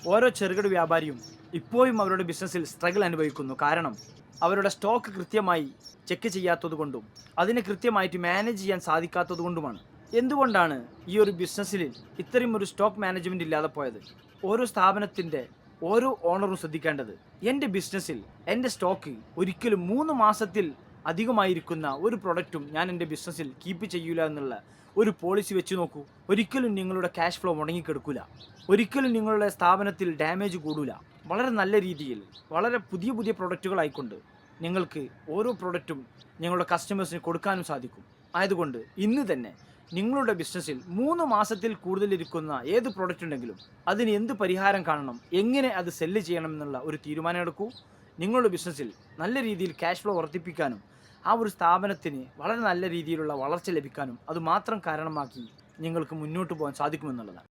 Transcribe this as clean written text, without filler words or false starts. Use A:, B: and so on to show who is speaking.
A: ഓരോ ചെറുകിട വ്യാപാരിയും ഇപ്പോഴും അവരുടെ ബിസിനസ്സിൽ സ്ട്രഗിൾ അനുഭവിക്കുന്നു. കാരണം അവരുടെ സ്റ്റോക്ക് കൃത്യമായി ചെക്ക് ചെയ്യാത്തതുകൊണ്ടും അതിനെ കൃത്യമായിട്ട് മാനേജ് ചെയ്യാൻ സാധിക്കാത്തതുകൊണ്ടുമാണ്. എന്തുകൊണ്ടാണ് ഈ ഒരു ബിസിനസ്സിൽ ഇത്രയും ഒരു സ്റ്റോക്ക് മാനേജ്മെന്റ് ഇല്ലാതെ പോയത്? ഓരോ സ്ഥാപനത്തിൻ്റെ ഓരോ ഓണറും ശ്രദ്ധിക്കേണ്ടത്, എൻ്റെ ബിസിനസ്സിൽ എൻ്റെ സ്റ്റോക്ക് ഒരിക്കലും 3 മാസത്തിൽ അധികമായിരിക്കുന്ന ഒരു പ്രൊഡക്റ്റും ഞാൻ എൻ്റെ ബിസിനസ്സിൽ കീപ്പ് ചെയ്യൂല എന്നുള്ള ഒരു പോളിസി വെച്ച് നോക്കൂ. ഒരിക്കലും നിങ്ങളുടെ ക്യാഷ് ഫ്ലോ മുടങ്ങിക്കെടുക്കില്ല. ഒരിക്കലും നിങ്ങളുടെ സ്ഥാപനത്തിൽ ഡാമേജ് കൂടില്ല. വളരെ നല്ല രീതിയിൽ വളരെ പുതിയ പുതിയ പ്രൊഡക്റ്റുകളായിക്കൊണ്ട് നിങ്ങൾക്ക് ഓരോ പ്രൊഡക്റ്റും നിങ്ങളുടെ കസ്റ്റമേഴ്സിന് കൊടുക്കാനും സാധിക്കും. ആയതുകൊണ്ട് ഇന്ന് തന്നെ നിങ്ങളുടെ ബിസിനസ്സിൽ 3 മാസത്തിൽ കൂടുതലിരിക്കുന്ന ഏത് പ്രൊഡക്റ്റ് ഉണ്ടെങ്കിലും അതിന് എന്ത് പരിഹാരം കാണണം, എങ്ങനെ അത് സെല്ല് ചെയ്യണം എന്നുള്ള ഒരു തീരുമാനം എടുക്കൂ. നിങ്ങളുടെ ബിസിനസ്സിൽ നല്ല രീതിയിൽ ക്യാഷ് ഫ്ലോ വർദ്ധിപ്പിക്കാനും ആ ഒരു സ്ഥാപനത്തിന് വളരെ നല്ല രീതിയിലുള്ള വളർച്ച ലഭിക്കാനും അതുമാത്രം കാരണമാക്കി നിങ്ങൾക്ക് മുന്നോട്ട് പോകാൻ സാധിക്കുമെന്നുള്ളതാണ്.